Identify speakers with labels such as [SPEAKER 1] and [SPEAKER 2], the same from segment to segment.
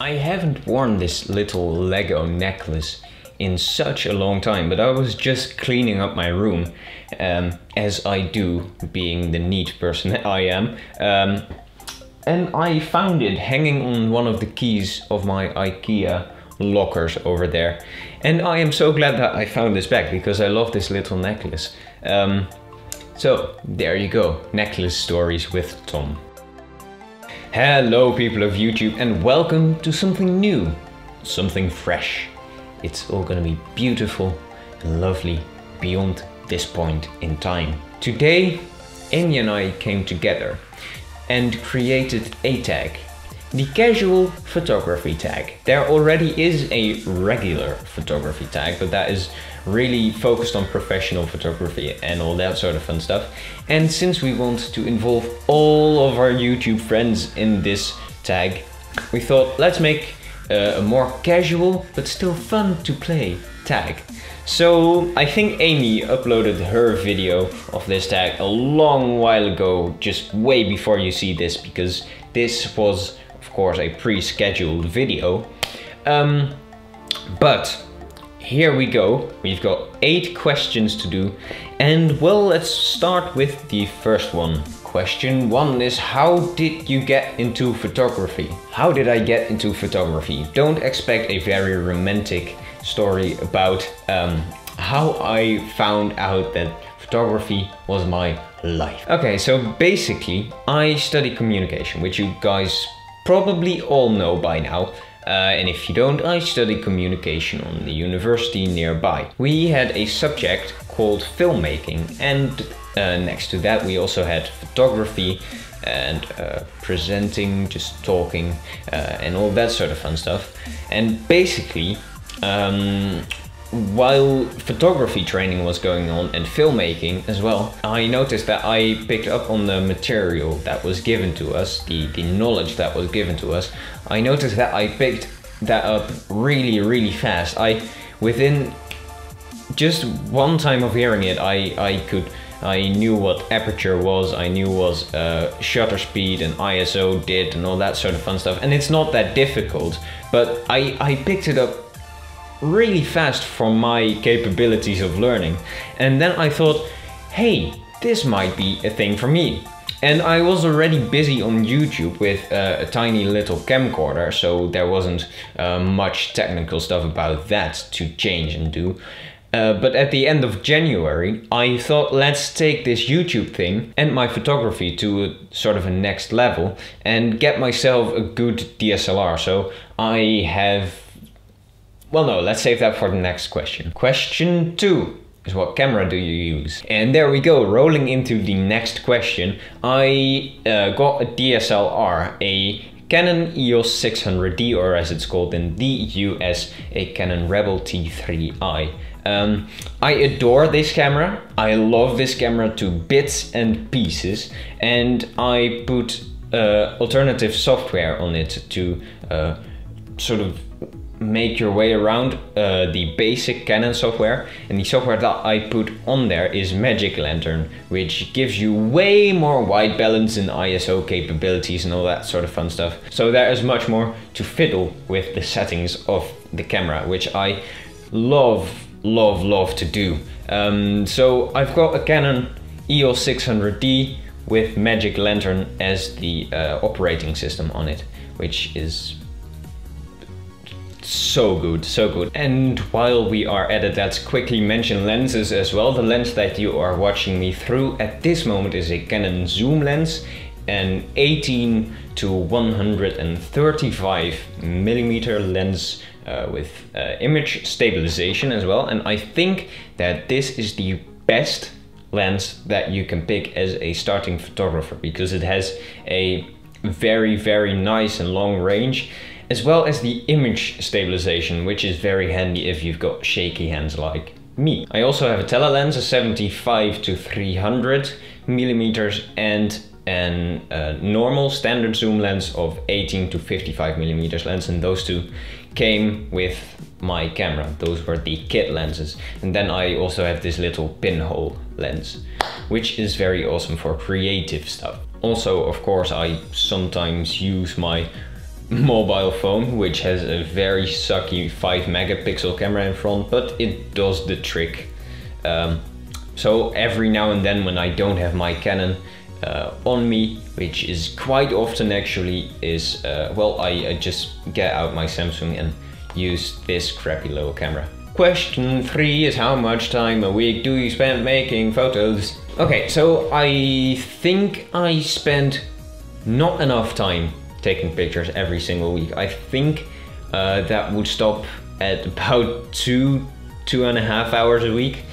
[SPEAKER 1] I haven't worn this little Lego necklace in such a long time, but I was just cleaning up my room, as I do, being the neat person that I am. And I found it hanging on one of the keys of my IKEA lockers over there. And I am so glad that I found this back, because I love this little necklace. So there you go, necklace stories with Tom. Hello people of YouTube, and welcome to something new, something fresh. It's all gonna be beautiful and lovely beyond this point in time. Today, Amy and I came together and created a tag, the casual photography tag. There already is a regular photography tag, but that is really focused on professional photography and all that sort of fun stuff. And since we want to involve all of our YouTube friends in this tag, we thought let's make a more casual but still fun to play tag. So I think Amy uploaded her video of this tag a long while ago, just way before you see this, because this was of course a pre-scheduled video. But here we go. We've got 8 questions to do, and well, let's start with the first one. Question 1 is, how did you get into photography? How did I get into photography? Don't expect a very romantic story about how I found out that photography was my life. Okay, so basically I study communication, which you guys probably all know by now. And if you don't, I study communication on the university nearby. We had a subject called filmmaking, and next to that we also had photography and presenting, just talking, and all that sort of fun stuff. And basically, while photography training was going on and filmmaking as well, I noticed that I picked up on the material that was given to us, the knowledge that was given to us. I noticed that I picked that up really fast. Within just one time of hearing it, I knew what aperture was, I knew what shutter speed and ISO did and all that sort of fun stuff. And it's not that difficult, but I picked it up really fast from my capabilities of learning. And then I thought, hey, this might be a thing for me. And I was already busy on YouTube with a tiny little camcorder, so there wasn't much technical stuff about that to change and do. But at the end of January, I thought, let's take this YouTube thing and my photography to a sort of a next level and get myself a good DSLR. So I have, well, no, let's save that for the next question. Question 2 is, what camera do you use? And there we go, rolling into the next question. I got a DSLR, a Canon EOS 600D, or as it's called in the US, a Canon Rebel T3i. I adore this camera. I love this camera to bits and pieces, and I put alternative software on it to sort of make your way around the basic Canon software. And the software that I put on there is Magic Lantern, which gives you way more white balance and ISO capabilities and all that sort of fun stuff. So there is much more to fiddle with the settings of the camera, which I love to do. So I've got a Canon EOS 600D with Magic Lantern as the operating system on it, which is so good, so good. And while we are at it, let's quickly mention lenses as well. The lens that you are watching me through at this moment is a Canon zoom lens, an 18 to 135 millimeter lens with image stabilization as well. And I think that this is the best lens that you can pick as a starting photographer, because it has a very nice and long range, as well as the image stabilization, which is very handy if you've got shaky hands like me. I also have a telelens, a 75 to 300 millimeters, and a normal standard zoom lens of 18 to 55 millimeters lens, and those two came with my camera. Those were the kit lenses. And then I also have this little pinhole lens, which is very awesome for creative stuff. Also, of course, I sometimes use my mobile phone, which has a very sucky 5 megapixel camera in front, but it does the trick. So every now and then when I don't have my Canon on me, which is quite often actually, is well, I just get out my Samsung and use this crappy little camera. Question 3 is how much time a week do you spend making photos? Okay, so I think I spend not enough time taking pictures every single week. I think that would stop at about 2.5 hours a week.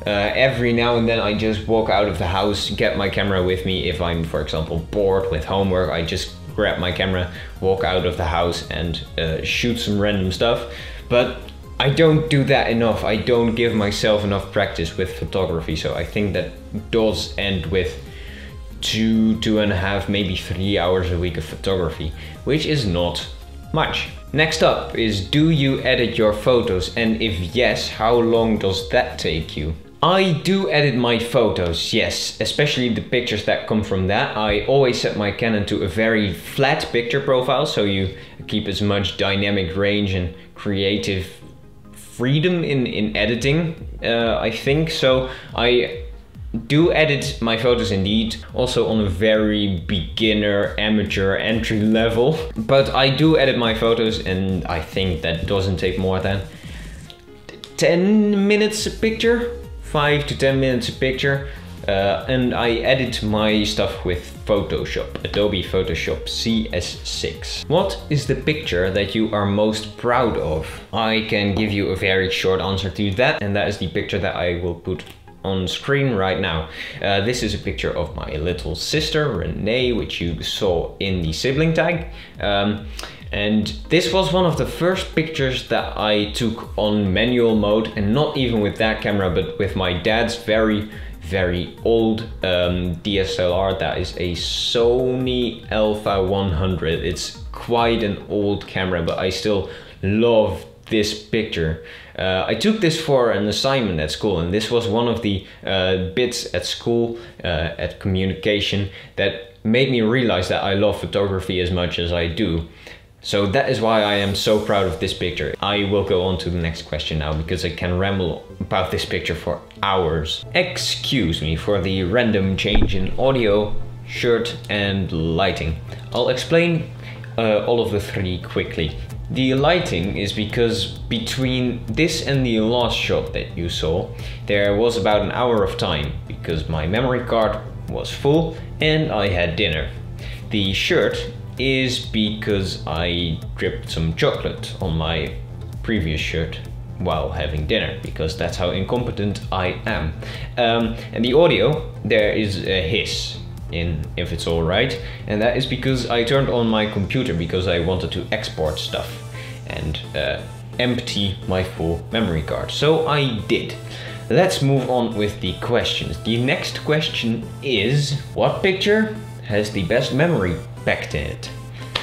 [SPEAKER 1] Every now and then I just walk out of the house, get my camera with me. If I'm, for example, bored with homework, I just grab my camera, walk out of the house and shoot some random stuff. But I don't do that enough. I don't give myself enough practice with photography. So I think that does end with 2.5, maybe 3 hours a week of photography, which is not much. Next up is, do you edit your photos? And if yes, how long does that take you? I do edit my photos, yes, especially the pictures that come from that. I always set my Canon to a very flat picture profile, so you keep as much dynamic range and creative freedom in editing, I think. So I do edit my photos indeed, also on a very beginner, amateur, entry level. But I do edit my photos, and I think that doesn't take more than 10 minutes a picture, 5 to 10 minutes a picture. And I edit my stuff with Photoshop, Adobe Photoshop CS6. What is the picture that you are most proud of? I can give you a very short answer to that, and that is the picture that I will put on screen right now. This is a picture of my little sister Renee, which you saw in the sibling tag. And this was one of the first pictures that I took on manual mode, and not even with that camera, but with my dad's very old DSLR. That is a Sony Alpha 100. It's quite an old camera, but I still love this picture. I took this for an assignment at school, and this was one of the bits at school, at communication, that made me realize that I love photography as much as I do. So that is why I am so proud of this picture. I will go on to the next question now, because I can ramble about this picture for hours. Excuse me for the random change in audio, shirt and lighting. I'll explain all of the three quickly. The lighting is because between this and the last shot that you saw, there was about an hour of time, because my memory card was full and I had dinner. The shirt is because I dripped some chocolate on my previous shirt while having dinner, because that's how incompetent I am. And the audio, there is a hiss in If It's Alright, and that is because I turned on my computer because I wanted to export stuff and empty my full memory card. So I did. Let's move on with the questions. The next question is, what picture has the best memory packed in it?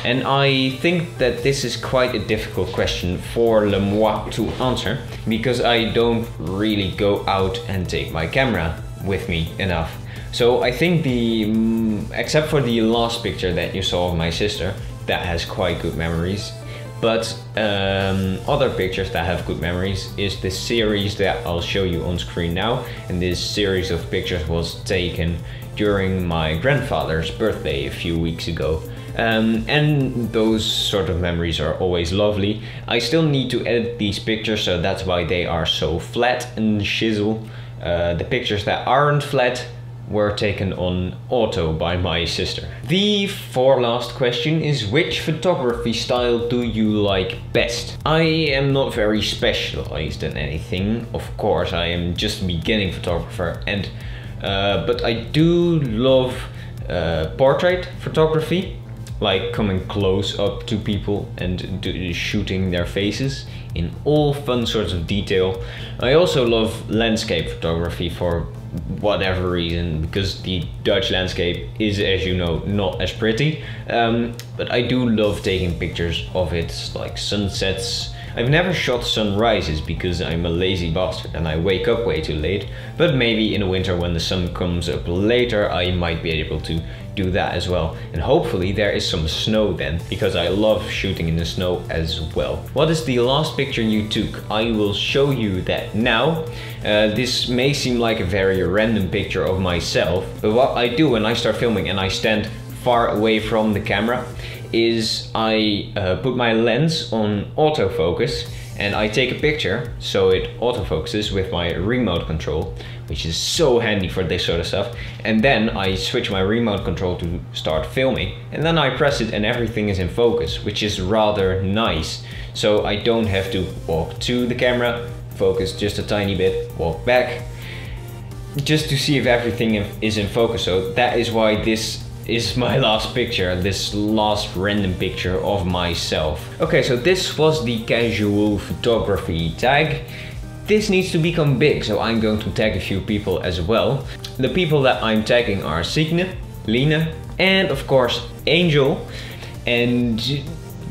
[SPEAKER 1] And I think that this is quite a difficult question for le moi to answer, because I don't really go out and take my camera with me enough. So I think except for the last picture that you saw of my sister, that has quite good memories. But other pictures that have good memories is the series that I'll show you on screen now. And this series of pictures was taken during my grandfather's birthday a few weeks ago. And those sort of memories are always lovely. I still need to edit these pictures, so that's why they are so flat and shizzle. The pictures that aren't flat were taken on auto by my sister. The last question is, which photography style do you like best? I am not very specialized in anything, of course. I am just a beginning photographer, and but I do love portrait photography, like coming close up to people and shooting their faces in all fun sorts of detail. I also love landscape photography for whatever reason, because the Dutch landscape is, as you know, not as pretty. But I do love taking pictures of it, like sunsets, I've never shot sunrises because I'm a lazy bastard and I wake up way too late, but maybe in the winter when the sun comes up later I might be able to do that as well. And hopefully there is some snow then, because I love shooting in the snow as well. What is the last picture you took? I will show you that now. This may seem like a very random picture of myself, but what I do when I start filming and I stand far away from the camera is I put my lens on autofocus and I take a picture so it autofocuses with my remote control, which is so handy for this sort of stuff. And then I switch my remote control to start filming, and then I press it and everything is in focus, which is rather nice. So I don't have to walk to the camera, focus just a tiny bit, walk back, just to see if everything is in focus. So that is why this is my last picture, this last random picture of myself. Okay, so this was the casual photography tag. This needs to become big, so I'm going to tag a few people as well. The people that I'm tagging are Signe, Line, and of course Angel. And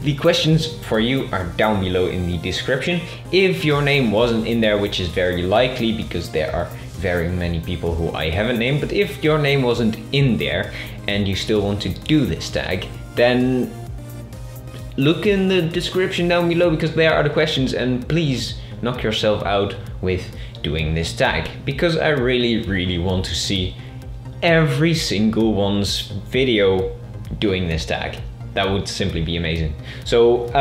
[SPEAKER 1] the questions for you are down below in the description. If your name wasn't in there, which is very likely because there are very many people who I haven't named, but if your name wasn't in there and you still want to do this tag, then look in the description down below because there are the questions, and please knock yourself out with doing this tag, because I really want to see every single one's video doing this tag. That would simply be amazing. So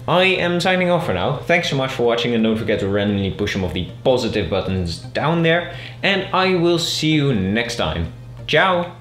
[SPEAKER 1] I am signing off for now. Thanks so much for watching, and don't forget to randomly push some of the positive buttons down there, and I will see you next time. Ciao!